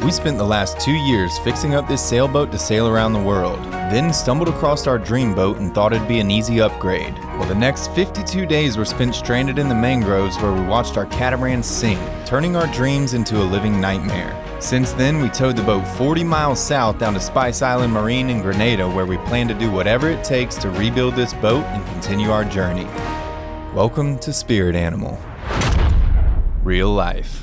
We spent the last 2 years fixing up this sailboat to sail around the world, then stumbled across our dream boat and thought it'd be an easy upgrade. Well, the next 52 days were spent stranded in the mangroves where we watched our catamaran sink, turning our dreams into a living nightmare. Since then, we towed the boat 40 miles south down to Spice Island Marine in Grenada, where we plan to do whatever it takes to rebuild this boat and continue our journey. Welcome to Spirit Animal. Real life.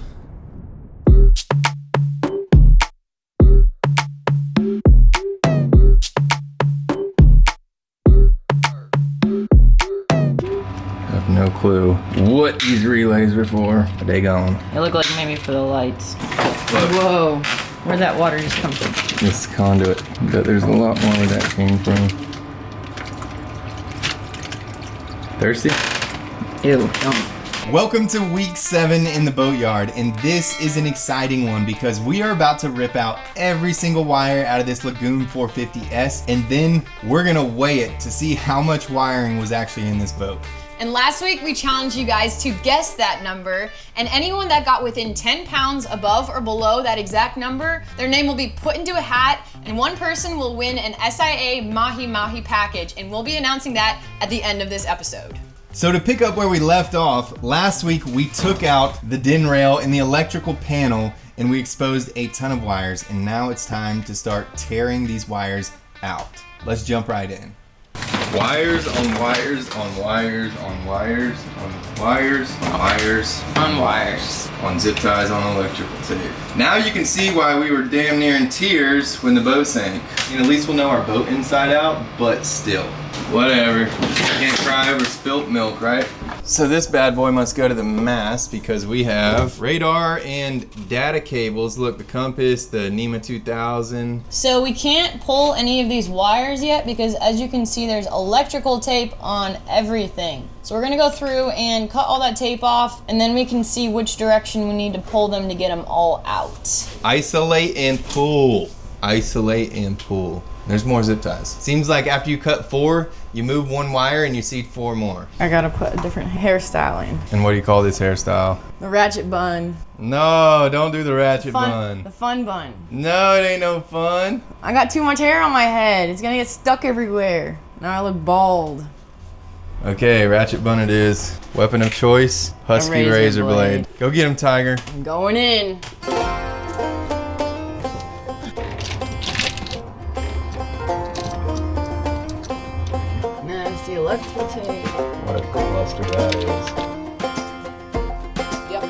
No clue what these relays are for. They gone. They look like maybe for the lights. Whoa, where'd that water just come from? This conduit, but there's a lot more where that came from. Thirsty? Ew, don't. Welcome to week 7 in the boatyard, and this is an exciting one because we are about to rip out every single wire out of this Lagoon 450S, and then we're gonna weigh it to see how much wiring was actually in this boat. And last week we challenged you guys to guess that number, and anyone that got within 10 pounds above or below that exact number, their name will be put into a hat, and one person will win an SIA Mahi package, and we'll be announcing that at the end of this episode. So to pick up where we left off, last week we took out the DIN rail and the electrical panel, and we exposed a ton of wires, and now it's time to start tearing these wires out. Let's jump right in. Wires on wires on wires on wires on wires on wires On wires. on zip ties on electrical tape. Now you can see why we were damn near in tears when the boat sank. At least we'll know our boat inside out, but still. Whatever. Can't cry over spilt milk, right? So this bad boy must go to the mast because we have radar and data cables. Look, the compass, the NEMA 2000. So we can't pull any of these wires yet because as you can see there's electrical tape on everything. So we're gonna go through and cut all that tape off, and then we can see which direction we need to pull them to get them all out. Isolate and pull. Isolate and pull. There's more zip ties. Seems like after you cut 4, you move 1 wire and you see 4 more. I gotta put a different hairstyle in. And what do you call this hairstyle? The ratchet bun. No, don't do the ratchet bun. The fun bun. No, it ain't no fun. I got too much hair on my head. It's gonna get stuck everywhere. Now I look bald. Okay, ratchet bun it is. Weapon of choice, husky razor blade. Go get him, Tiger. I'm going in. That's the electrical tape. What a cluster that is. Yep.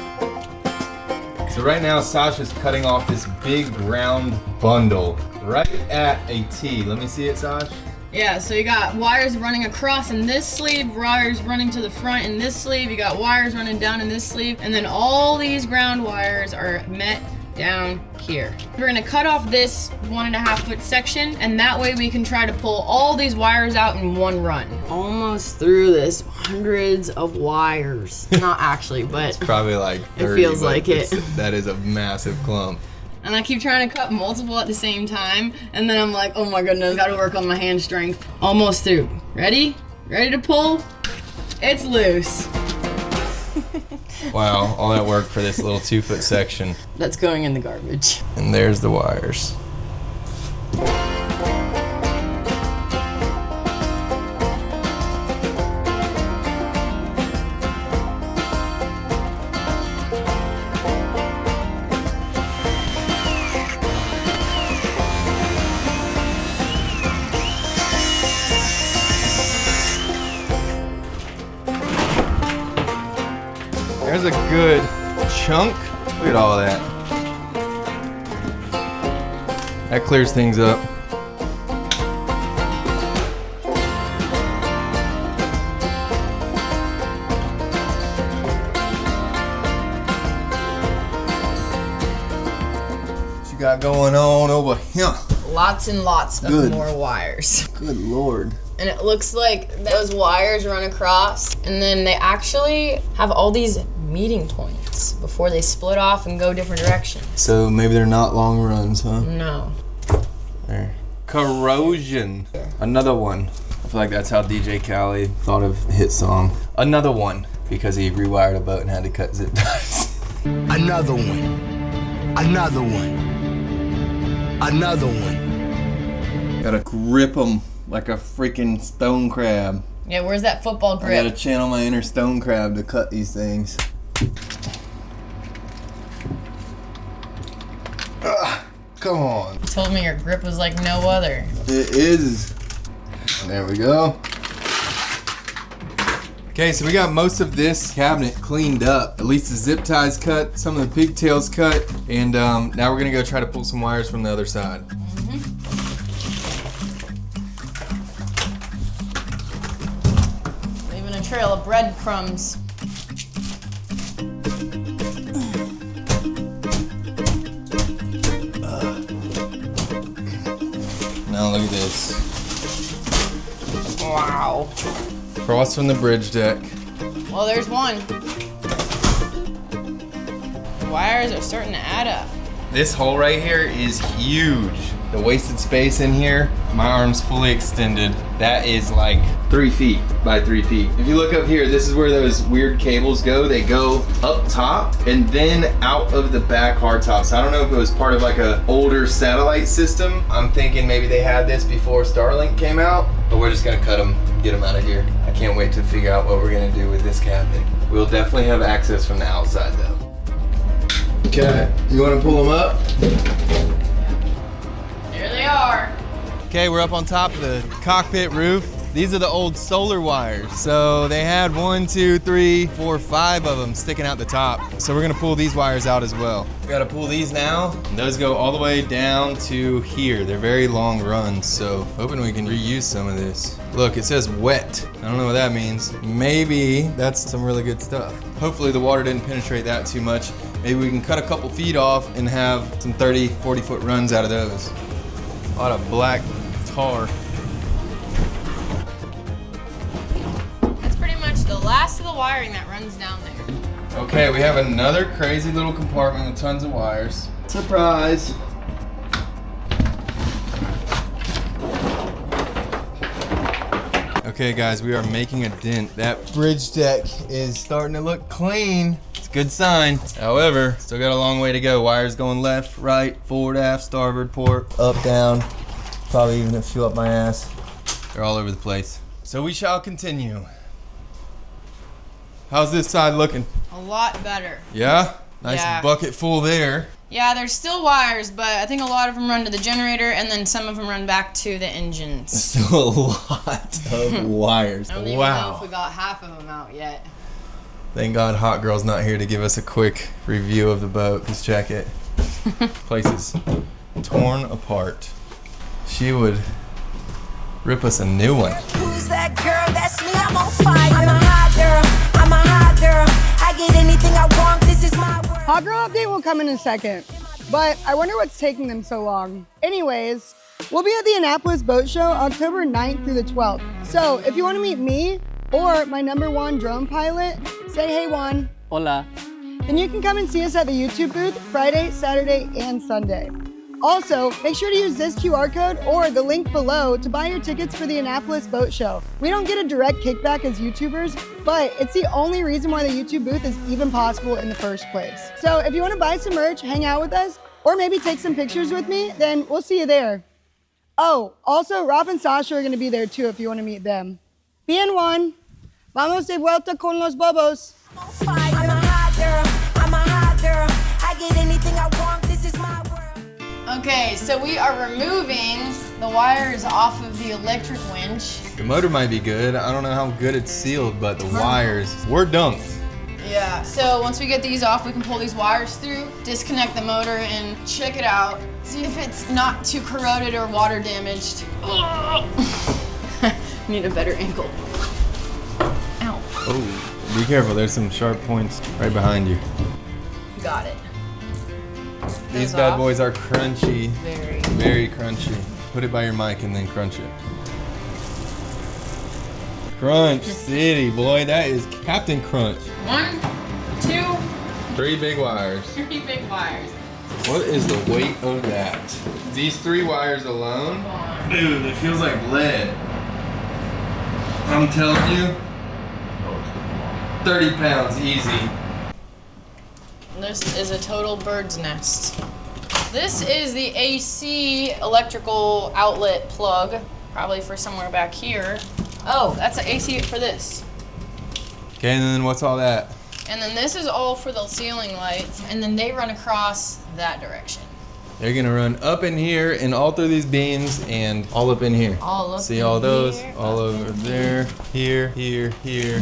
So right now, Sasha's cutting off this big round bundle right at a T. Let me see it, Sash. Yeah, so you got wires running across in this sleeve, wires running to the front in this sleeve, you got wires running down in this sleeve, and then all these ground wires are met down here. We're gonna cut off this 1.5 foot section, and that way we can try to pull all these wires out in one run. Almost through this, hundreds of wires. Not actually, but It's probably like 30, it feels but like it. That is a massive clump. And I keep trying to cut multiple at the same time, and then I'm like, oh my goodness, gotta work on my hand strength. Almost through. Ready? Ready to pull? It's loose. Wow, all that work for this little 2 foot section. That's going in the garbage. And there's the wires. There's a good chunk. Look at all that. That clears things up. What you got going on over here? Lots and lots of Good. more wires. Good Lord. And it looks like those wires run across, and then they actually have all these meeting points before they split off and go different directions. So maybe they're not long runs, huh? No. There. Corrosion. Another one. I feel like that's how DJ Khaled thought of the hit song. Another one. Because he rewired a boat and had to cut zip ties. Another one. Another one. Another one. Gotta grip them like a freaking stone crab. Yeah, where's that football I gotta grip? channel my inner stone crab to cut these things. Come on. You told me your grip was like no other. It is. There we go. Okay, so we got most of this cabinet cleaned up. At least the zip ties cut, some of the pigtails cut, and now we're gonna go try to pull some wires from the other side. Leaving a trail of breadcrumbs. Now look at this. Wow. Across from the bridge deck. Well, there's one. The wires are starting to add up. This hole right here is huge. The wasted space in here, my arm's fully extended. That is like 3 feet by 3 feet. If you look up here, this is where those weird cables go. They go up top and then out of the back hardtop. So I don't know if it was part of like a older satellite system. I'm thinking maybe they had this before Starlink came out, but we're just gonna cut them, get them out of here. I can't wait to figure out what we're gonna do with this cabinet. We'll definitely have access from the outside though. Okay, you wanna pull them up? There they are. Okay, we're up on top of the cockpit roof. These are the old solar wires. So they had 1, 2, 3, 4, 5 of them sticking out the top. So we're gonna pull these wires out as well. We gotta pull these now. And those go all the way down to here. They're very long runs, so hoping we can reuse some of this. Look, it says wet. I don't know what that means. Maybe that's some really good stuff. Hopefully the water didn't penetrate that too much. Maybe we can cut a couple feet off and have some 30, 40 foot runs out of those. A lot of black tar. That's pretty much the last of the wiring that runs down there. Okay, we have another crazy little compartment with tons of wires. Surprise! Okay guys, we are making a dent. That bridge deck is starting to look clean. It's a good sign. However, still got a long way to go. Wires going left, right, forward, aft, starboard, port, up, down. Probably even a few up my ass. They're all over the place. So we shall continue. How's this side looking? A lot better. Yeah? Nice Yeah. bucket full there. Yeah, there's still wires, but I think a lot of them run to the generator, and then some of them run back to the engines. Still a lot of wires. I don't even know if we got half of them out yet. Thank God Hot Girl's not here to give us a quick review of the boat. Let's check it. Place is torn apart. She would rip us a new one. Who's that girl? That's me. I'm on fire. I'm a hot girl. I'm a hot girl. I get anything I want. This is my world. Hot Girl update will come in a second, but I wonder what's taking them so long. Anyways, we'll be at the Annapolis Boat Show October 9th through the 12th. So if you want to meet me or my #1 drone pilot, say hey Juan. Hola. Then you can come and see us at the YouTube booth Friday, Saturday, and Sunday. Also, make sure to use this QR code or the link below to buy your tickets for the Annapolis Boat Show. We don't get a direct kickback as YouTubers, but it's the only reason why the YouTube booth is even possible in the first place. So if you want to buy some merch, hang out with us, or maybe take some pictures with me, then we'll see you there. Oh, also, Ralph and Sasha are going to be there too if you want to meet them. Bien Juan. Vamos de vuelta con los bobos. I'm on fire. I'm a hot girl. I'm a hot girl. I get anything I want. This is my world. Okay, so we are removing the wires off of the electric winch. The motor might be good. I don't know how good it's sealed, but the wires were dumped. Yeah, so once we get these off, we can pull these wires through, disconnect the motor, and check it out. See if it's not too corroded or water damaged. Need a better angle. Ow. Oh, be careful. There's some sharp points right behind you. Got it. These Those bad off. boys are crunchy. Very. Very crunchy. Put it by your mic and then crunch it. Crunch City, boy. That is Captain Crunch. 1, 2, 3 big wires. 3 big wires. What is the weight of that? These 3 wires alone? Dude, it feels like lead. I'm telling you. 30 pounds easy. This is a total bird's nest. This is the AC electrical outlet plug, probably for somewhere back here. Oh, that's the AC for this. Okay, and then what's all that? And then this is all for the ceiling lights, and then they run across that direction. They're gonna run up in here and all through these beams and all up in here. All up See in all those? here, All up over in there, here, here, here,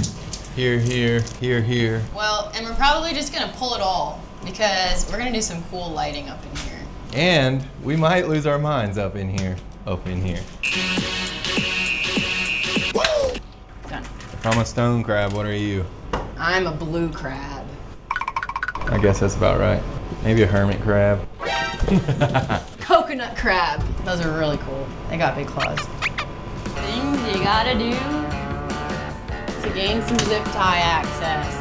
here, here, here, here. Well, and we're probably just gonna pull it all because we're gonna do some cool lighting up in here. And we might lose our minds up in here. Up in here. Done. If I'm a stone crab, what are you? I'm a blue crab. I guess that's about right. Maybe a hermit crab. Coconut crab. Those are really cool. They got big claws. Things you gotta do to gain some zip tie access.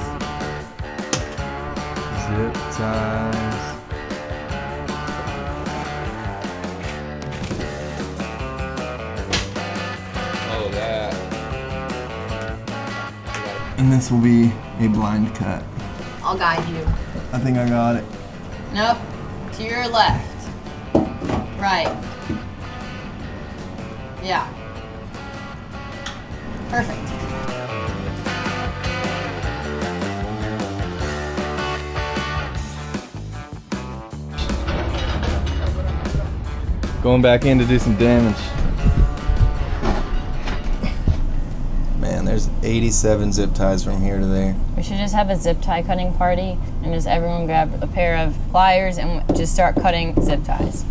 Zip ties. Oh, that. And this will be a blind cut. I'll guide you. I think I got it. Nope. To your left. Right. Yeah. Perfect. Going back in to do some damage. Man, there's 87 zip ties from here to there. We should just have a zip tie cutting party and just everyone grab a pair of pliers and just start cutting zip ties.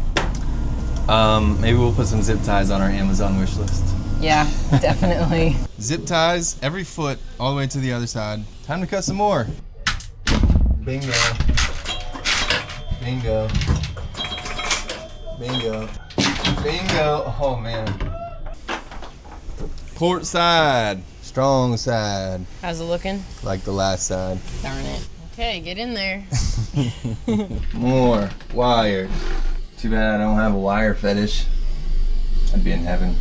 Maybe we'll put some zip ties on our Amazon wish list. Yeah, definitely. Zip ties every foot all the way to the other side. Time to cut some more. Bingo. Bingo. Bingo. Bingo. Oh man. Port side. Strong side. How's it looking? Like the last side. Darn it. Okay, get in there. More wire. Too bad I don't have a wire fetish. I'd be in heaven.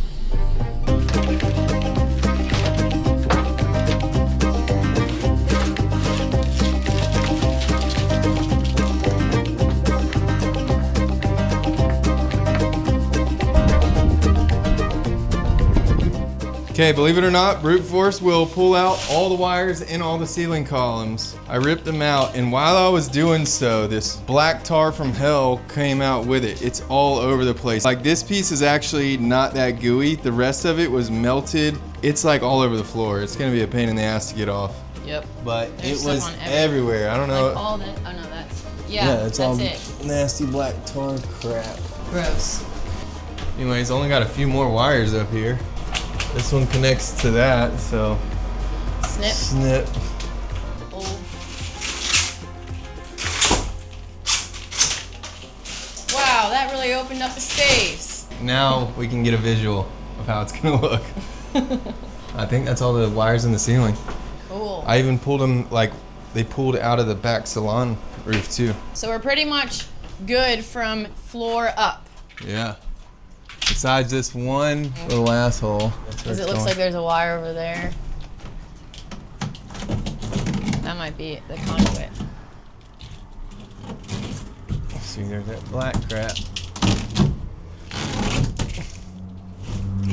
Okay, believe it or not, brute force will pull out all the wires in all the ceiling columns. I ripped them out, and while I was doing so, this black tar from hell came out with it. It's all over the place. Like, this piece is actually not that gooey. The rest of it was melted. It's like all over the floor. It's gonna be a pain in the ass to get off. Yep. But There's it was some on everywhere. I don't know. Like all that. Oh no, that's. Yeah, it's that's all it. nasty black tar crap. Gross. Anyways, only got a few more wires up here. This one connects to that, so Snip. snip. Pull. Wow, that really opened up the space. Now we can get a visual of how it's gonna look. I think that's all the wires in the ceiling. Cool. I even pulled them, like, they pulled out of the back salon roof too. So we're pretty much good from floor up. Yeah. Besides this one little asshole. Because it looks like there's a wire over there. That might be the conduit. See, there's that black crap.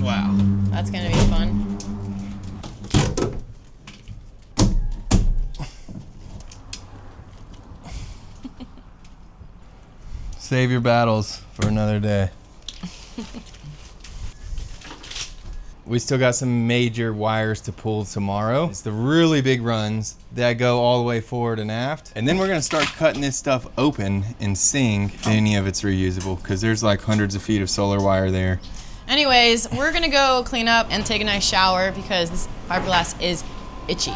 Wow. That's gonna be fun. Save your battles for another day. We still got some major wires to pull tomorrow. It's the really big runs that go all the way forward and aft. And then we're gonna start cutting this stuff open and seeing if any of it's reusable, because there's like hundreds of feet of solar wire there. Anyways, we're gonna go clean up and take a nice shower because this fiberglass is itchy.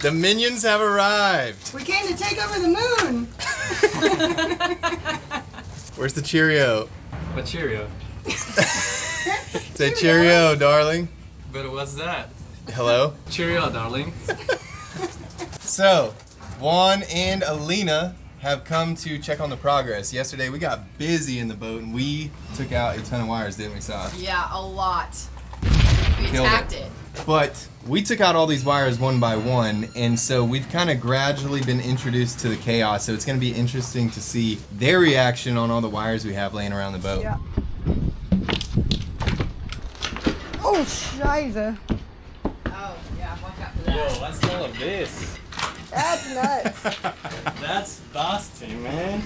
The minions have arrived. We came to take over the moon. Where's the Cheerio? What Cheerio? Say Cheerio, darling. But what's that? Hello? Cheerio, darling. So, Juan and Alina have come to check on the progress. Yesterday we got busy in the boat and we took out a ton of wires, didn't we, Sasha? Yeah, a lot. We Killed attacked it. But we took out all these wires one by one, and so we've kind of gradually been introduced to the chaos, so it's going to be interesting to see their reaction on all the wires we have laying around the boat. Yeah. Oh, scheiße. Oh, yeah, watch out for that. Yo, what's all of this? That's nuts. That's busting, man.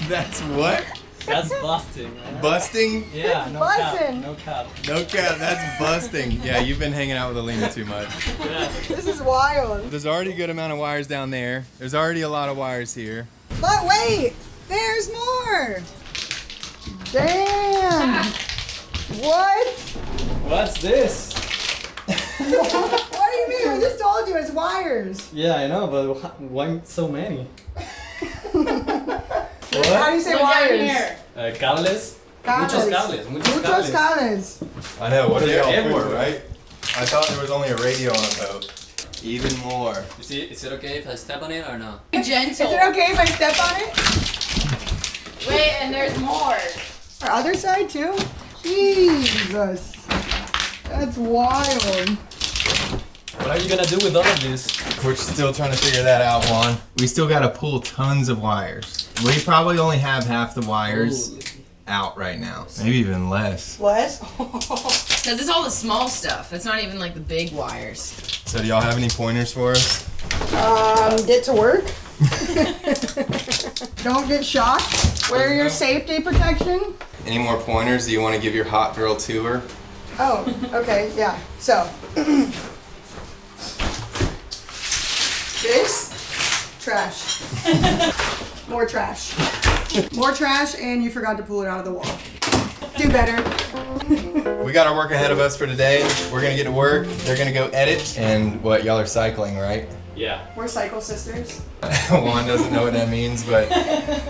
That's what? That's busting, man. Busting? Yeah, no busting. cap. No cap. No cap, that's busting. Yeah, you've been hanging out with Alina too much. Yeah. This is wild. There's already a good amount of wires down there. There's already a lot of wires here. But wait, there's more. Damn. What? What's this? What do you mean? I just told you it's wires. Yeah, I know, but why so many? How do you say Look down wires? here. Cables? Muchos cables. Muchos cables. I know, what are they all Everywhere. for, right? I thought there was only a radio on a boat. Even more. Is it okay if I step on it or no? Be gentle. Is it okay if I step on it? Wait, and there's more. Our other side too? Jesus. That's wild. What are you gonna do with all of this? We're still trying to figure that out, Juan. We still gotta pull tons of wires. We probably only have half the wires out right now. Maybe even less. Less? Because it's all the small stuff. It's not even like the big wires. So do y'all have any pointers for us? Get to work. Don't get shocked. Wear your safety protection. Any more pointers? Do you want to give your hot girl tour? Oh, okay, yeah. So, this, trash. More trash. More trash, and you forgot to pull it out of the wall. Do better. We got our work ahead of us for today. We're gonna get to work. They're gonna go edit. And what, y'all are cycling, right? Yeah. We're cycle sisters. Juan doesn't know what that means, but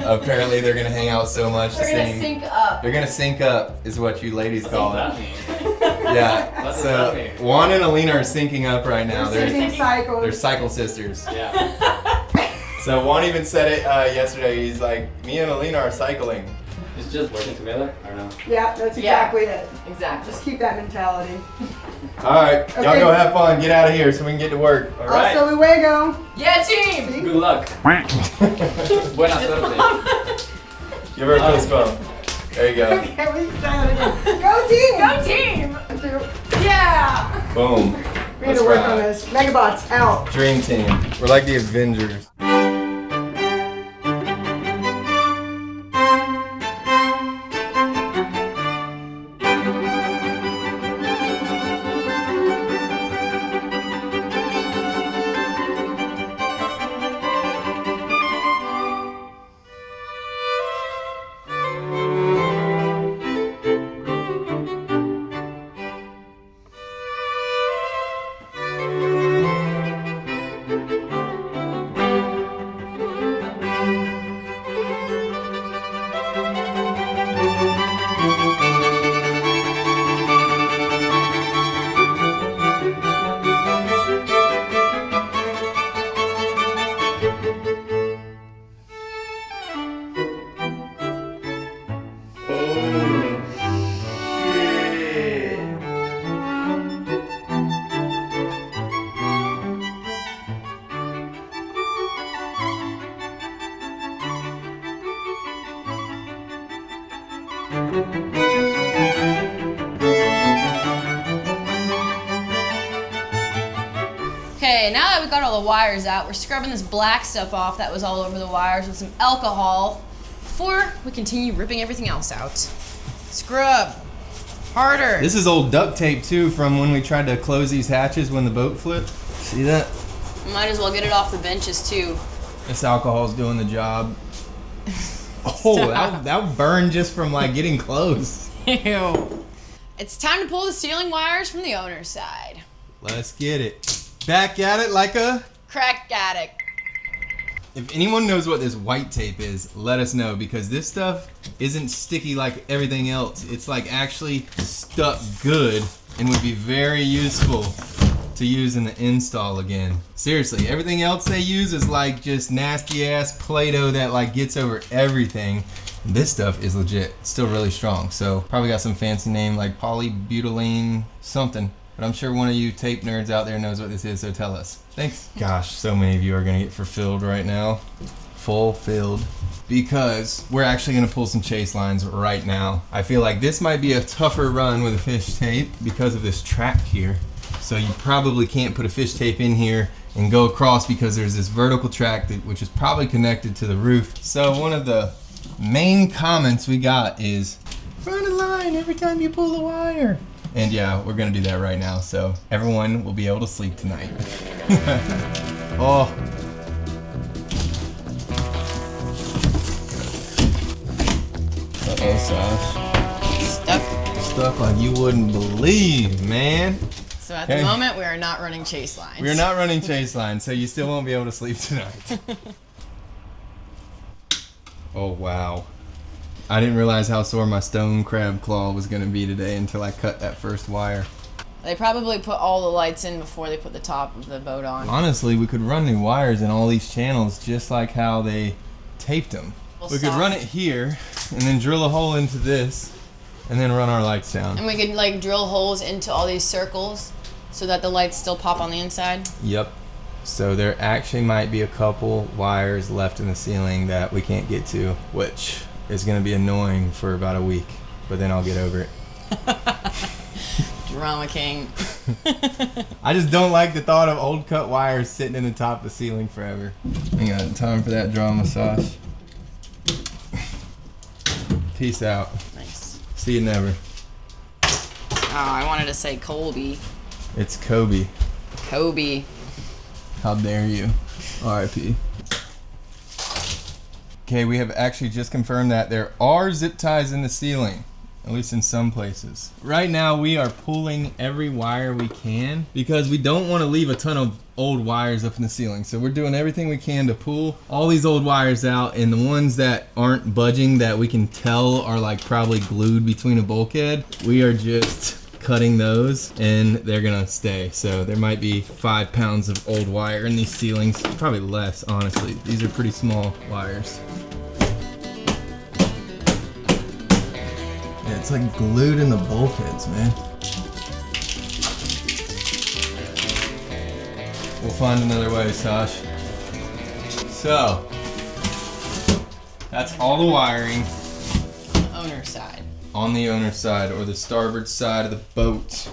apparently they're gonna hang out so much. They're gonna sync up. They're gonna sync up, is what you ladies call it. mean? Yeah. What's So that mean? Juan and Alina are syncing up right now. We're syncing cycles. They're cycle sisters. Yeah. So Juan even said it yesterday. He's like, me and Alina are cycling. It's just working together or no? Yeah, that's exactly it. Exactly. Just keep that mentality. All right, y'all Okay. go have fun. Get out of here so we can get to work. All right. Hasta luego. Yeah, team. Good luck. Buena suerte. Give her a fist bump. There you go. Okay, we start again. Go team! Go team. Yeah. Boom. We need to work on this. Megabots out. Dream team. We're like the Avengers. Okay, now that we got all the wires out, we're scrubbing this black stuff off that was all over the wires with some alcohol before we continue ripping everything else out. Scrub. Harder. This is old duct tape too from when we tried to close these hatches when the boat flipped. See that? Might as well get it off the benches too. This alcohol's doing the job. Oh, that burned just from like getting close. Ew. It's time to pull the ceiling wires from the owner's side. Let's get it. Back at it like a... Crack addict. If anyone knows what this white tape is, let us know, because this stuff isn't sticky like everything else. It's like actually stuck good and would be very useful to use in the install again. Seriously, everything else they use is like just nasty ass Play-Doh that like gets over everything. This stuff is legit, it's still really strong. So probably got some fancy name like polybutylene something. But I'm sure one of you tape nerds out there knows what this is, so tell us. Thanks. Gosh, so many of you are gonna get fulfilled right now. Fulfilled. Because we're actually gonna pull some chase lines right now. I feel like this might be a tougher run with a fish tape because of this track here. So you probably can't put a fish tape in here and go across because there's this vertical track which is probably connected to the roof. So one of the main comments we got is, run a line every time you pull the wire. And yeah, we're gonna do that right now, so everyone will be able to sleep tonight. Oh. Uh-oh, Sash. Stuck like you wouldn't believe, man. So at the moment, we are not running chase lines. We are not running chase lines, so you still won't be able to sleep tonight. Oh, wow. I didn't realize how sore my stone crab claw was going to be today until I cut that first wire. They probably put all the lights in before they put the top of the boat on. Honestly, we could run new wires in all these channels just like how they taped them. We could run it here and then drill a hole into this and then run our lights down. And we could like drill holes into all these circles so that the lights still pop on the inside. Yep. So there actually might be a couple wires left in the ceiling that we can't get to, which is going to be annoying for about a week, but then I'll get over it. Drama king. I just don't like the thought of old cut wires sitting in the top of the ceiling forever. Ain't got time for that drama, Sauce. Peace out. Nice. See you never. Oh, I wanted to say Colby. It's Kobe. Kobe. How dare you. R.I.P. Okay, we have actually just confirmed that there are zip ties in the ceiling, at least in some places. Right now we are pulling every wire we can because we don't want to leave a ton of old wires up in the ceiling. So we're doing everything we can to pull all these old wires out, and the ones that aren't budging that we can tell are like probably glued between a bulkhead, we are just cutting those and they're gonna stay. So there might be 5 pounds of old wire in these ceilings, probably less honestly. These are pretty small wires. Yeah, it's like glued in the bulkheads, man. We'll find another way, Sash. So that's all the wiring The owner's side. on the owner's side, or the starboard side of the boat.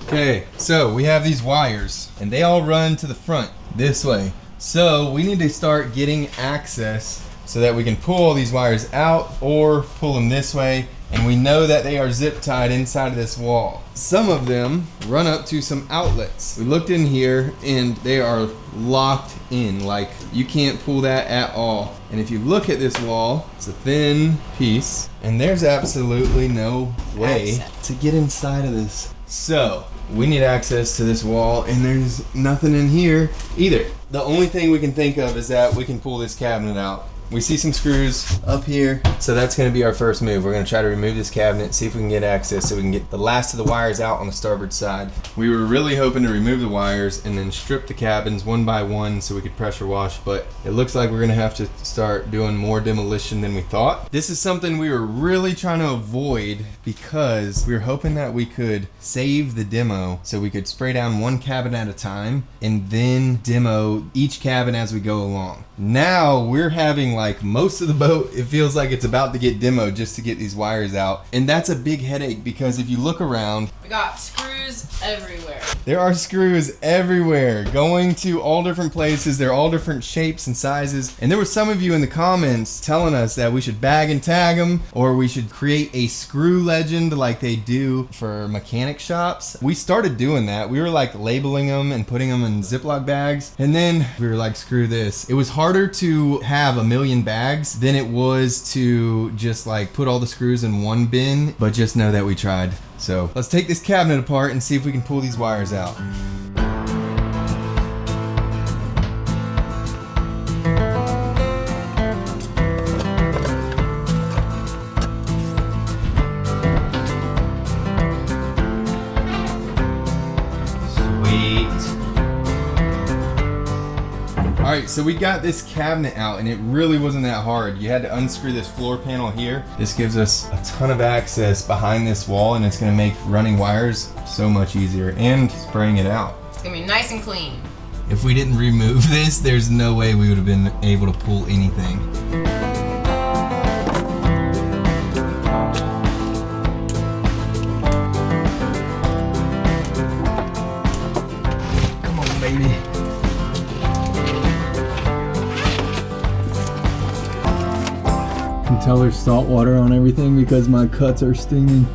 Okay, so we have these wires and they all run to the front this way. So we need to start getting access so that we can pull all these wires out or pull them this way, and we know that they are zip tied inside of this wall. Some of them run up to some outlets. We looked in here and they are locked in, like you can't pull that at all. And if you look at this wall, it's a thin piece and there's absolutely no way to get inside of this. So we need access to this wall and there's nothing in here either. The only thing we can think of is that we can pull this cabinet out. We see some screws up here, so that's going to be our first move. We're going to try to remove this cabinet, see if we can get access so we can get the last of the wires out on the starboard side. We were really hoping to remove the wires and then strip the cabins one by one so we could pressure wash, but it looks like we're going to have to start doing more demolition than we thought. This is something we were really trying to avoid because we were hoping that we could save the demo so we could spray down one cabin at a time and then demo each cabin as we go along. Now we're having like most of the boat, it feels like it's about to get demoed just to get these wires out. And that's a big headache because if you look around, We got screws everywhere. there are screws everywhere going to all different places. They're all different shapes and sizes. And there were some of you in the comments telling us that we should bag and tag them or we should create a screw legend like they do for mechanic shops. We started doing that. We were like labeling them and putting them in Ziploc bags. And then we were like, screw this. It was harder to have a million bags than it was to just like put all the screws in one bin, but just know that we tried. So let's take this cabinet apart and see if we can pull these wires out. right, so we got this cabinet out and it really wasn't that hard. You had to unscrew this floor panel here. This gives us a ton of access behind this wall and it's gonna make running wires so much easier and spraying it out. It's gonna be nice and clean. If we didn't remove this, there's no way we would have been able to pull anything. Come on, baby. You can tell there's salt water on everything because my cuts are stinging.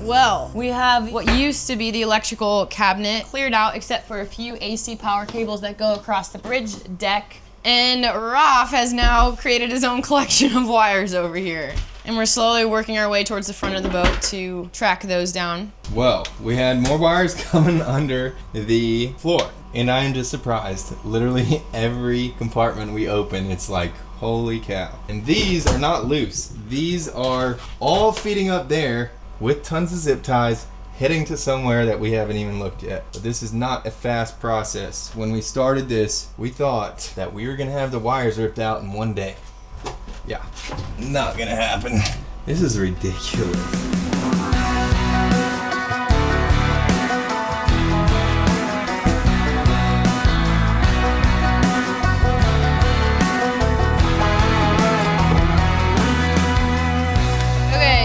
Well, we have what used to be the electrical cabinet cleared out except for a few AC power cables that go across the bridge deck. And Raf has now created his own collection of wires over here. And we're slowly working our way towards the front of the boat to track those down. Well, we had more wires coming under the floor. And I am just surprised. Literally every compartment we open, it's like, holy cow. And these are not loose. These are all feeding up there with tons of zip ties, heading to somewhere that we haven't even looked yet. But this is not a fast process. When we started this, we thought that we were gonna have the wires ripped out in one day. Yeah, not gonna happen. This is ridiculous.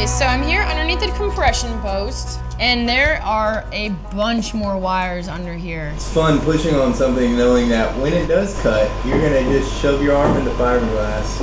So I'm here underneath the compression post, and there are a bunch more wires under here. It's fun pushing on something knowing that when it does cut, you're gonna just shove your arm into fiberglass.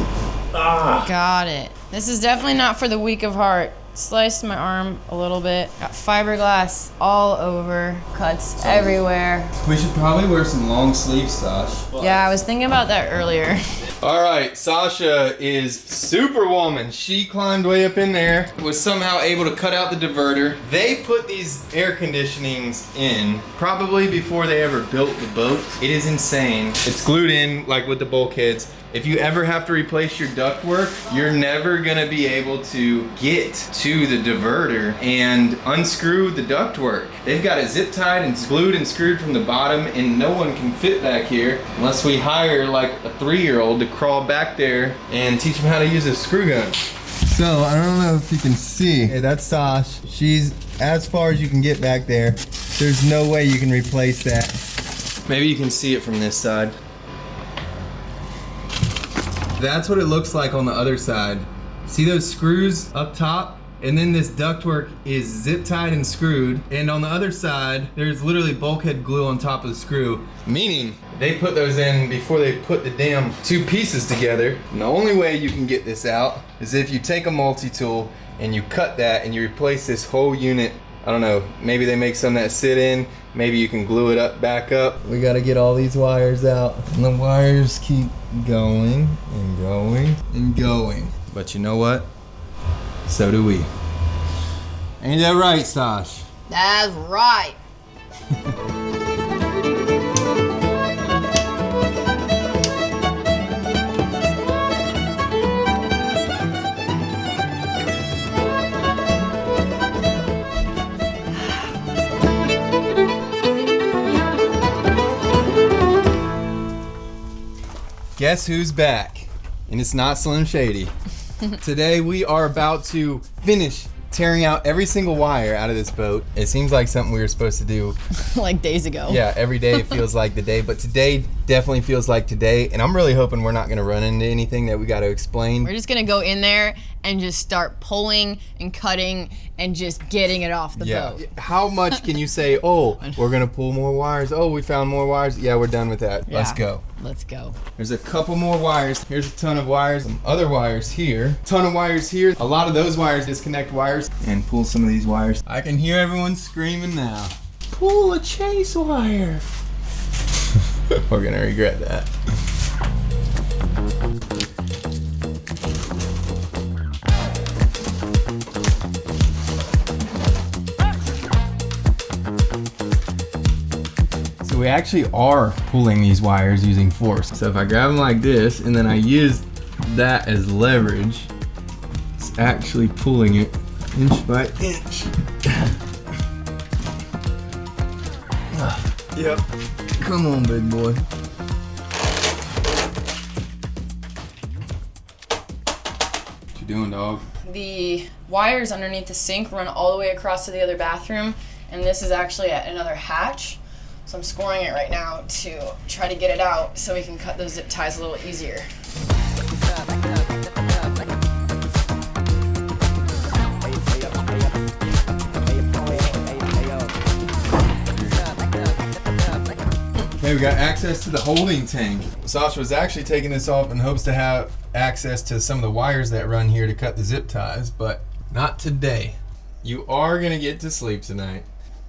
Ah! Got it. This is definitely not for the weak of heart. Sliced my arm a little bit. Got fiberglass all over, cuts everywhere. We should probably wear some long sleeves, Sash. Yeah, I was thinking about that earlier. All right, Sasha is superwoman. She climbed way up in there, was somehow able to cut out the diverter. They put these air conditionings in probably before they ever built the boat. It is insane. It's glued in like with the bulkheads. If you ever have to replace your ductwork, you're never gonna be able to get to the diverter and unscrew the ductwork. They've got it zip tied and glued and screwed from the bottom, and no one can fit back here unless we hire like a 3-year-old to crawl back there and teach them how to use a screw gun. So I don't know if you can see. Hey, that's Sash. She's as far as you can get back there. There's no way you can replace that. Maybe you can see it from this side. That's what it looks like on the other side. See those screws up top? And then this ductwork is zip tied and screwed. And on the other side, there's literally bulkhead glue on top of the screw. Meaning, they put those in before they put the damn two pieces together. And the only way you can get this out is if you take a multi-tool and you cut that and you replace this whole unit. I don't know, maybe they make some that sit in, maybe you can glue it up, back up. We gotta get all these wires out. And the wires keep going and going and going. But you know what? So do we. Ain't that right, Sash? That's right. Guess who's back? And it's not Slim Shady. Today we are about to finish tearing out every single wire out of this boat. It seems like something we were supposed to do like days ago. Yeah, every day it feels like the day, but today definitely feels like today, and I'm really hoping we're not gonna run into anything that we gotta explain. We're just gonna go in there and just start pulling and cutting and just getting it off the boat. How much can you say, oh, we're gonna pull more wires, oh, we found more wires, yeah, we're done with that, let's go. Let's go. There's a couple more wires. Here's a ton of wires, some other wires here, ton of wires here. A lot of those wires disconnect wires, and pull some of these wires. I can hear everyone screaming now. Pull a chase wire. We're gonna regret that. So we actually are pulling these wires using force. So if I grab them like this and then I use that as leverage, it's actually pulling it inch by inch. Yep. Come on, big boy. What you doing, dog? The wires underneath the sink run all the way across to the other bathroom, and this is actually at another hatch. So I'm scoring it right now to try to get it out so we can cut those zip ties a little easier. Okay, we got access to the holding tank. Sasha was actually taking this off in hopes to have access to some of the wires that run here to cut the zip ties, but not today. You are gonna get to sleep tonight.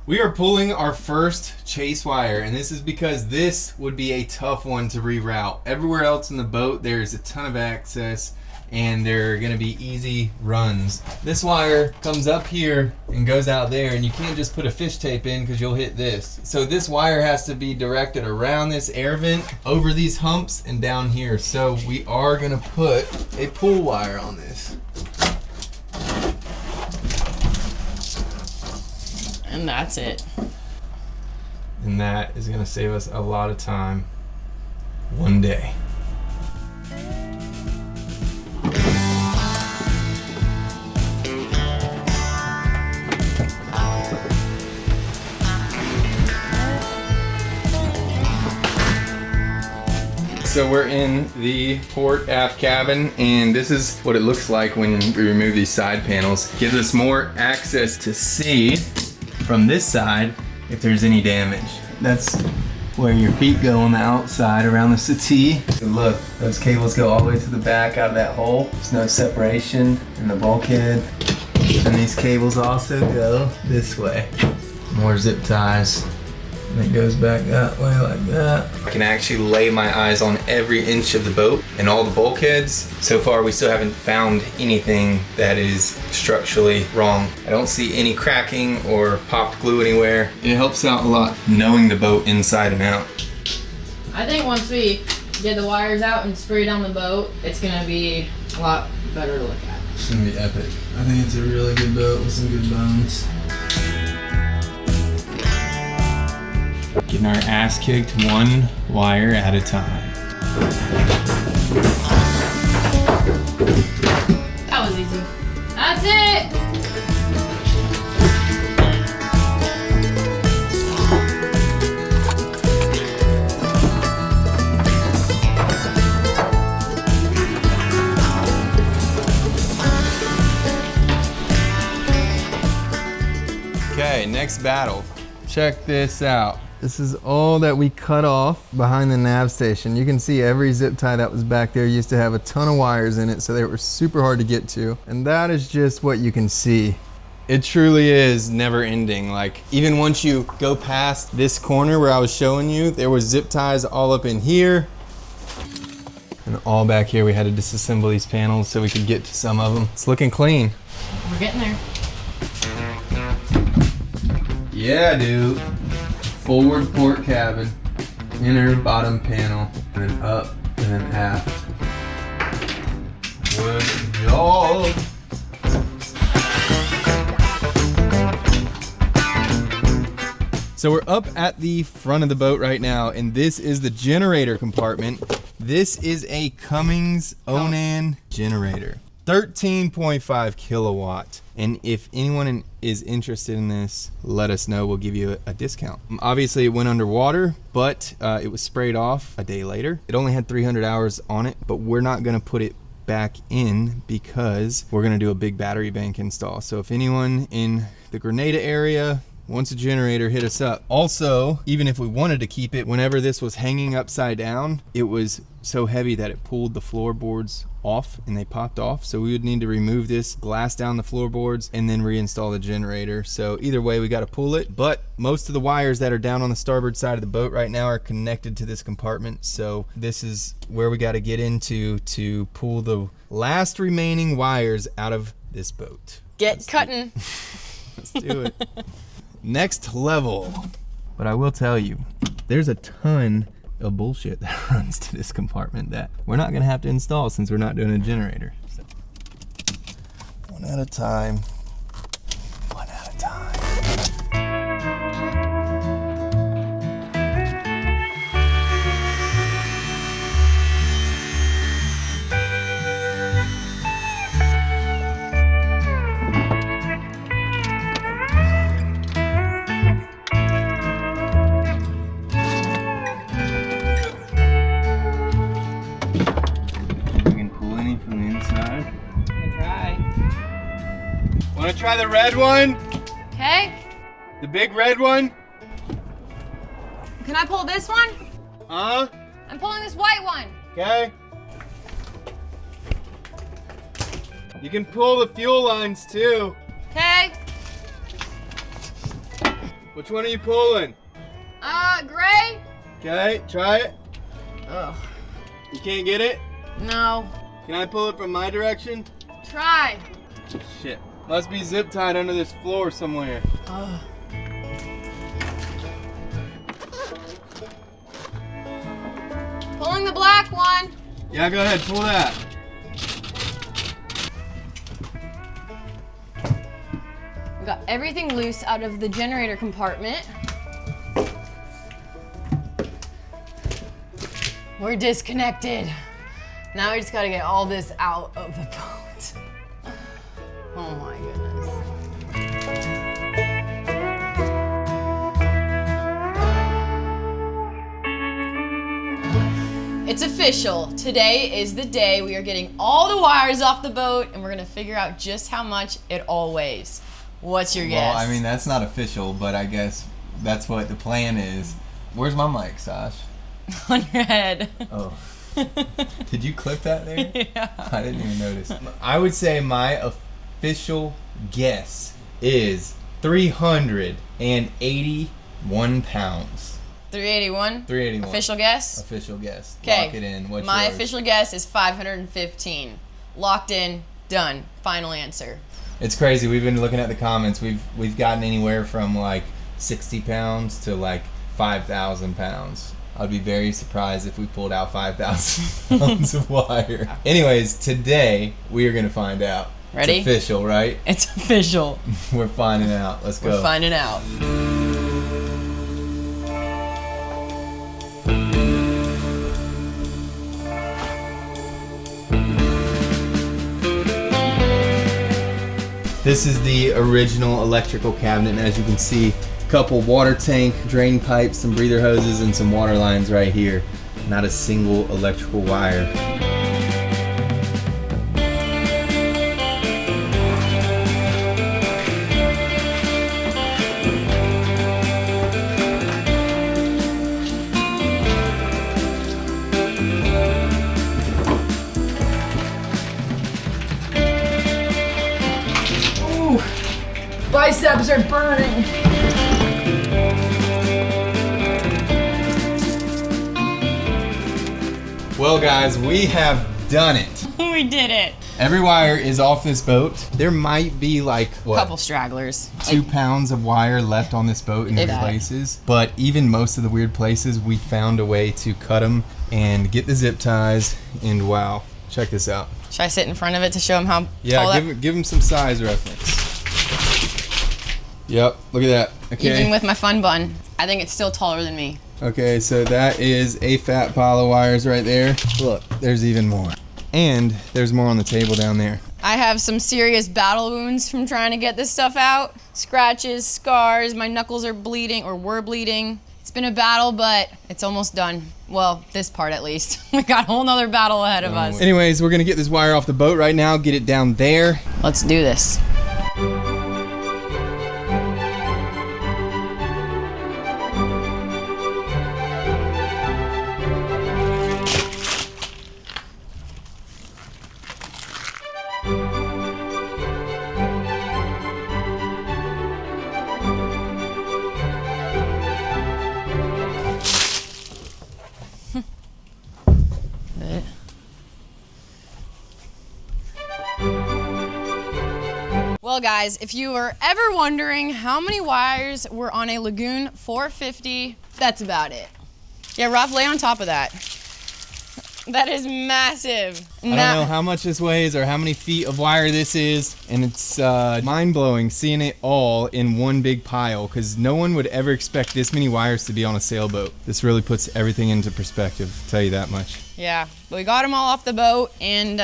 We are pulling our first chase wire, and this is because this would be a tough one to reroute. Everywhere else in the boat, there's a ton of access, and they're gonna be easy runs. This wire comes up here and goes out there, and you can't just put a fish tape in because you'll hit this. So this wire has to be directed around this air vent, over these humps, and down here. So we are gonna put a pull wire on this. And that's it. And that is gonna save us a lot of time one day. So we're in the port aft cabin, and this is what it looks like when we remove these side panels. Gives us more access to see from this side if there's any damage. That's where your feet go on the outside around the settee. So look, those cables go all the way to the back out of that hole. There's no separation in the bulkhead. And these cables also go this way. More zip ties. And it goes back that way like that. I can actually lay my eyes on every inch of the boat and all the bulkheads. So far, we still haven't found anything that is structurally wrong. I don't see any cracking or popped glue anywhere. It helps out a lot knowing the boat inside and out. I think once we get the wires out and spray down the boat, it's gonna be a lot better to look at. It's gonna be epic. I think it's a really good boat with some good bones. Getting our ass kicked one wire at a time. That was easy. That's it! Okay, next battle. Check this out. This is all that we cut off behind the nav station. You can see every zip tie that was back there used to have a ton of wires in it, so they were super hard to get to. And that is just what you can see. It truly is never ending. Like, even once you go past this corner where I was showing you, there was zip ties all up in here. And all back here, we had to disassemble these panels so we could get to some of them. It's looking clean. We're getting there. Yeah, dude. Forward port cabin, inner bottom panel, and then up and then aft. Good job. So we're up at the front of the boat right now, and this is the generator compartment. This is a Cummins Onan generator. 13.5 kilowatt. And if anyone is interested in this, let us know. We'll give you a discount. Obviously, it went underwater, but it was sprayed off a day later. It only had 300 hours on it, but we're not going to put it back in because we're going to do a big battery bank install. So if anyone in the Grenada area wants a generator, hit us up. Also, even if we wanted to keep it, whenever this was hanging upside down, it was so heavy that it pulled the floorboards off and they popped off. So we would need to remove this, glass down the floorboards, and then reinstall the generator. So either way, we got to pull it. But most of the wires that are down on the starboard side of the boat right now are connected to this compartment. So this is where we got to get into to pull the last remaining wires out of this boat. Get cutting. Let's do it. Next level. But I will tell you, there's a ton of bullshit that runs to this compartment that we're not gonna have to install since we're not doing a generator. So, one at a time. One at a time. Wanna try the red one? Okay. The big red one? Can I pull this one? Huh? I'm pulling this white one. Okay. You can pull the fuel lines too. Okay. Which one are you pulling? Gray? Okay, try it. Ugh. You can't get it? No. Can I pull it from my direction? Try. Shit. Must be zip tied under this floor somewhere. Ugh. Pulling the black one. Yeah, go ahead, pull that. We got everything loose out of the generator compartment. We're disconnected. Now we just gotta get all this out of the boat. Oh my goodness. It's official. Today is the day we are getting all the wires off the boat and we're gonna figure out just how much it all weighs. What's your guess? Well, I mean, that's not official, but I guess that's what the plan is. Where's my mic, Sash? On your head. Oh. Did you clip that there? Yeah. I didn't even notice. I would say my official guess is 381 pounds. 381? 381. Official guess? Official guess. Okay. Lock it in. What's My yours? official guess is 515. Locked in, done. Final answer. It's crazy. We've been looking at the comments. We've gotten anywhere from like 60 pounds to like 5,000 pounds. I'd be very surprised if we pulled out 5,000 pounds of wire. Anyways, today we are going to find out. Ready? It's official, right? It's official. We're finding out. Let's go. We're finding out. This is the original electrical cabinet, and as you can see, a couple water tank, drain pipes, some breather hoses, and some water lines right here. Not a single electrical wire. Biceps are burning. Well guys, we have done it. We did it. Every wire is off this boat. There might be like, what? Couple stragglers. 2 pounds of wire left on this boat in If weird that. places. But even most of the weird places, we found a way to cut them and get the zip ties. And wow, check this out. Should I sit in front of it to show him how tall Yeah, that? give him some size reference. Yep, look at that. Okay. Even with my fun bun, I think it's still taller than me. Okay, so that is a fat pile of wires right there. Look, there's even more. And there's more on the table down there. I have some serious battle wounds from trying to get this stuff out. Scratches, scars, my knuckles are bleeding, or were bleeding. It's been a battle, but it's almost done. Well, this part at least. We got a whole nother battle ahead of us. Anyways, we're gonna get this wire off the boat right now, get it down there. Let's do this. Well guys, if you were ever wondering how many wires were on a Lagoon 450, that's about it. Yeah, Rob, lay on top of that. That is massive. I don't know how much this weighs or how many feet of wire this is, and it's mind-blowing seeing it all in one big pile, because no one would ever expect this many wires to be on a sailboat. This really puts everything into perspective, I'll tell you that much. Yeah, but we got them all off the boat, and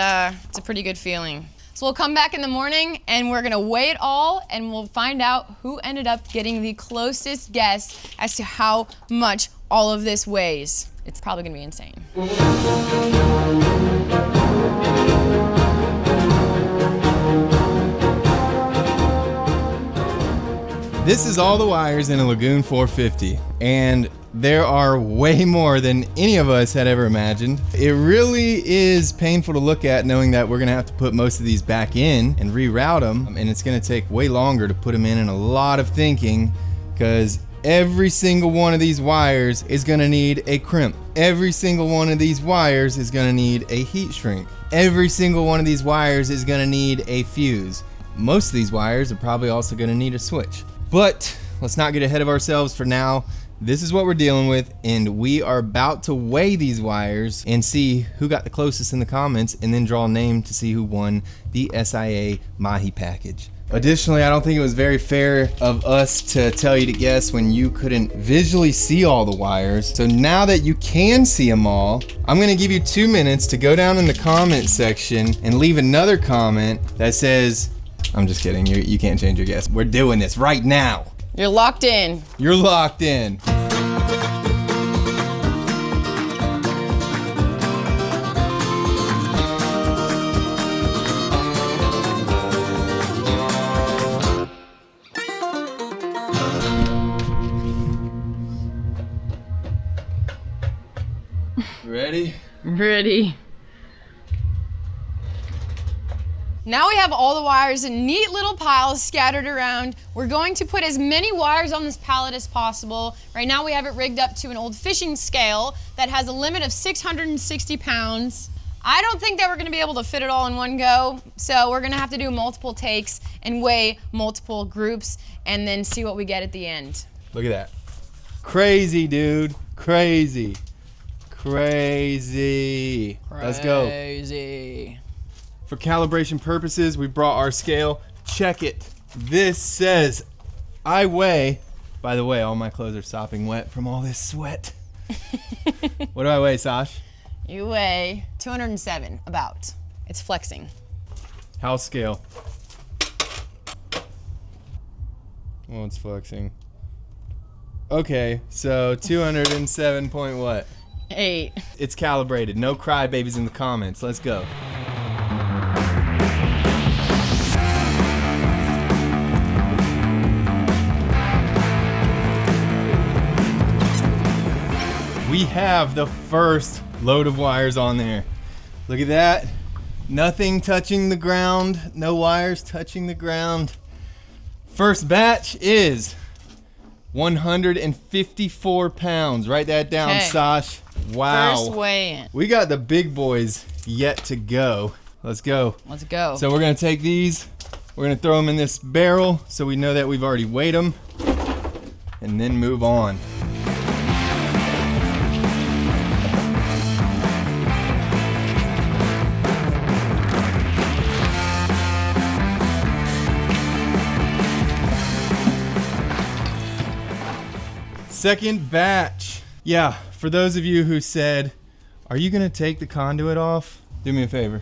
it's a pretty good feeling. So we'll come back in the morning, and we're gonna weigh it all, and we'll find out who ended up getting the closest guess as to how much all of this weighs. It's probably gonna be insane. This is all the wires in a Lagoon 450, and there are way more than any of us had ever imagined. It really is painful to look at, knowing that we're gonna have to put most of these back in and reroute them, and it's gonna take way longer to put them in, and a lot of thinking, because every single one of these wires is gonna need a crimp. Every single one of these wires is gonna need a heat shrink. Every single one of these wires is gonna need a fuse. Most of these wires are probably also gonna need a switch. But let's not get ahead of ourselves for now. This is what we're dealing with, and we are about to weigh these wires and see who got the closest in the comments, and then draw a name to see who won the SIA Mahi package. Additionally, I don't think it was very fair of us to tell you to guess when you couldn't visually see all the wires. So now that you can see them all, I'm gonna give you 2 minutes to go down in the comment section and leave another comment that says, I'm just kidding, you can't change your guess. We're doing this right now. You're locked in. You're locked in. Ready? Ready. Now we have all the wires in neat little piles scattered around. We're going to put as many wires on this pallet as possible. Right now we have it rigged up to an old fishing scale that has a limit of 660 pounds. I don't think that we're gonna be able to fit it all in one go, so we're gonna have to do multiple takes and weigh multiple groups and then see what we get at the end. Look at that. Crazy, dude. Crazy. Crazy. Let's go. Crazy. For calibration purposes, we brought our scale. Check it. This says I weigh, by the way, all my clothes are sopping wet from all this sweat. What do I weigh, Sash? You weigh 207, about. It's flexing. House scale. Oh, it's flexing. Okay, so 207 point what? 8. It's calibrated. No crybabies in the comments. Let's go. We have the first load of wires on there. Look at that. Nothing touching the ground. No wires touching the ground. First batch is 154 pounds. Write that down, Okay. Sash. Wow. First weigh-in. We got the big boys yet to go. Let's go. Let's go. So we're gonna take these, we're gonna throw them in this barrel so we know that we've already weighed them, and then move on. Second batch. Yeah, for those of you who said, are you gonna take the conduit off? Do me a favor.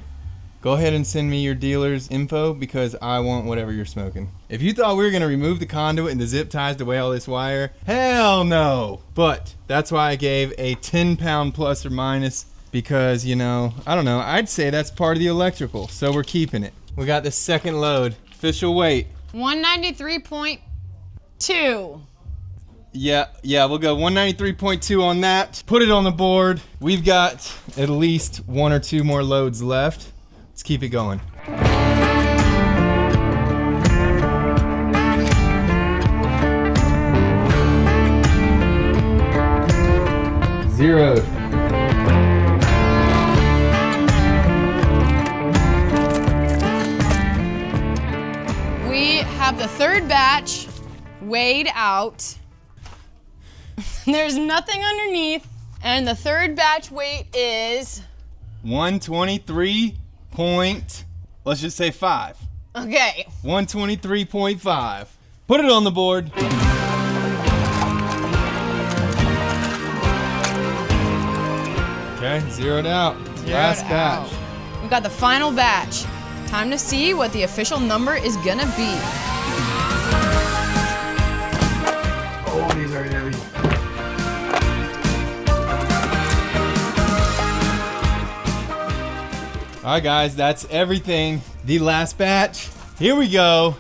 Go ahead and send me your dealer's info, because I want whatever you're smoking. If you thought we were gonna remove the conduit and the zip ties to weigh all this wire, hell no. But that's why I gave a 10-pound plus or minus, because, you know, I don't know, I'd say that's part of the electrical, so we're keeping it. We got the second load. Official weight. 193.2. Yeah, we'll go 193.2 on that. Put it on the board. We've got at least 1 or 2 more loads left. Let's keep it going. Zeroed. We have the third batch weighed out. There's nothing underneath, and the third batch weight is 123 point, let's just say 5. okay. 123.5. Put it on the board. Okay, zeroed out. Last batch. We got the final batch. Time to see what the official number is gonna be. Oh, these are heavy. All right, guys, that's everything. The last batch. Here we go.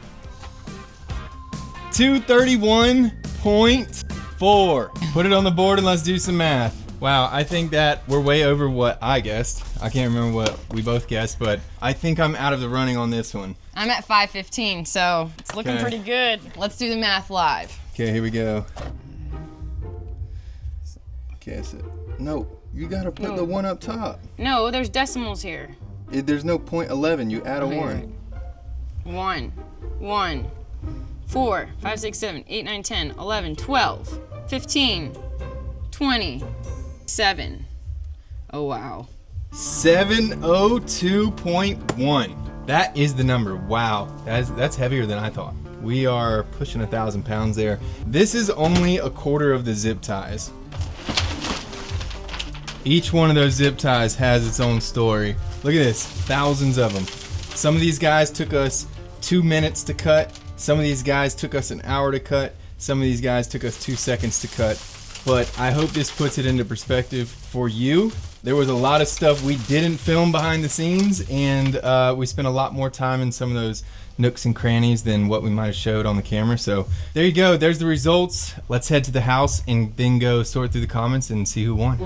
231.4. Put it on the board and let's do some math. Wow, I think that we're way over what I guessed. I can't remember what we both guessed, but I think I'm out of the running on this one. I'm at 515, so it's looking Okay. pretty good. Let's do the math live. Okay, here we go. Okay, so, no, you gotta put the one up top. No, there's decimals here. There's no .11, you add a one. 1, 1, 4, 5, 6, 7, 8, 9, 10, 11, 12, 15, 20, 7. Oh, wow. 702.1. That is the number. Wow, that's heavier than I thought. We are pushing 1,000 pounds there. This is only a quarter of the zip ties. Each one of those zip ties has its own story. Look at this, thousands of them. Some of these guys took us 2 minutes to cut. Some of these guys took us an hour to cut. Some of these guys took us 2 seconds to cut. But I hope this puts it into perspective for you. There was a lot of stuff we didn't film behind the scenes, and we spent a lot more time in some of those nooks and crannies than what we might have showed on the camera. So there you go, there's the results. Let's head to the house and then go sort through the comments and see who won.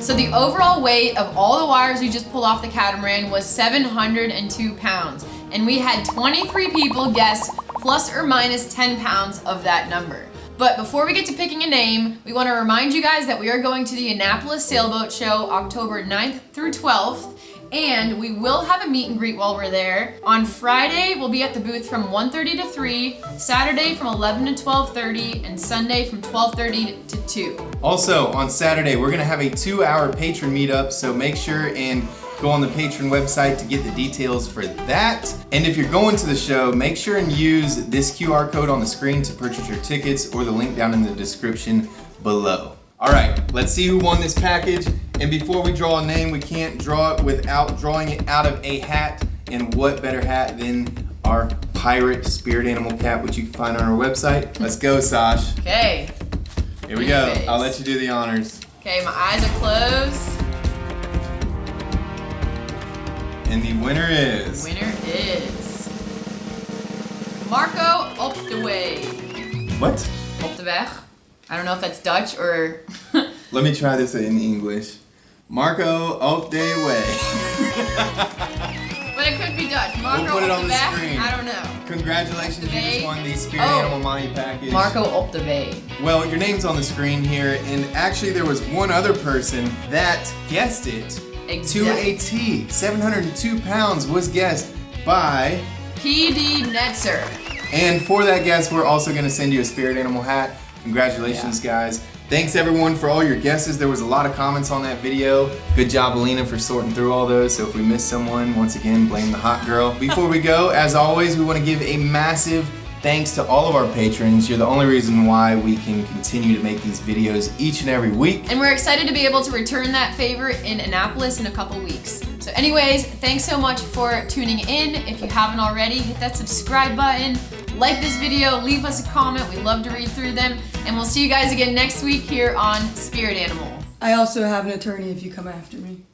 So the overall weight of all the wires we just pulled off the Catamaran was 702 pounds. And we had 23 people guess plus or minus 10 pounds of that number. But before we get to picking a name, we want to remind you guys that we are going to the Annapolis Sailboat Show October 9th through 12th. And we will have a meet and greet while we're there. On Friday, we'll be at the booth from 1:30 to 3, Saturday from 11 to 12:30, and Sunday from 12:30 to 2. Also, on Saturday, we're gonna have a 2-hour patron meetup, so make sure and go on the patron website to get the details for that. And if you're going to the show, make sure and use this QR code on the screen to purchase your tickets or the link down in the description below. All right, let's see who won this package. And before we draw a name, we can't draw it without drawing it out of a hat. And what better hat than our pirate spirit animal cap, which you can find on our website. Let's go, Sash. Okay. Here we go. I'll let you do the honors. Okay, my eyes are closed. And the winner is... Winner is Marco op de way. What? Op de weg. I don't know if that's Dutch or... Let me try this in English. Marco op de way. But it could be Dutch. Marco We'll put it op on de the weg. screen. I don't know. Congratulations, you just won the Spirit Oh. Animal Mahi Package. Marco op de way. Well, your name's on the screen here, and actually there was one other person that guessed it to a T. 702 pounds was guessed by PD Netzer. And for that guess, we're also going to send you a Spirit Animal hat. Congratulations, guys. Thanks everyone for all your guesses. There was a lot of comments on that video. Good job, Alina, for sorting through all those. So if we missed someone, once again, blame the hot girl. Before we go, as always, we want to give a massive thanks to all of our patrons. You're the only reason why we can continue to make these videos each and every week. And we're excited to be able to return that favor in Annapolis in a couple weeks. So anyways, thanks so much for tuning in. If you haven't already, hit that subscribe button, like this video, leave us a comment. We love to read through them. And we'll see you guys again next week here on Spirit Animal. I also have an attorney if you come after me.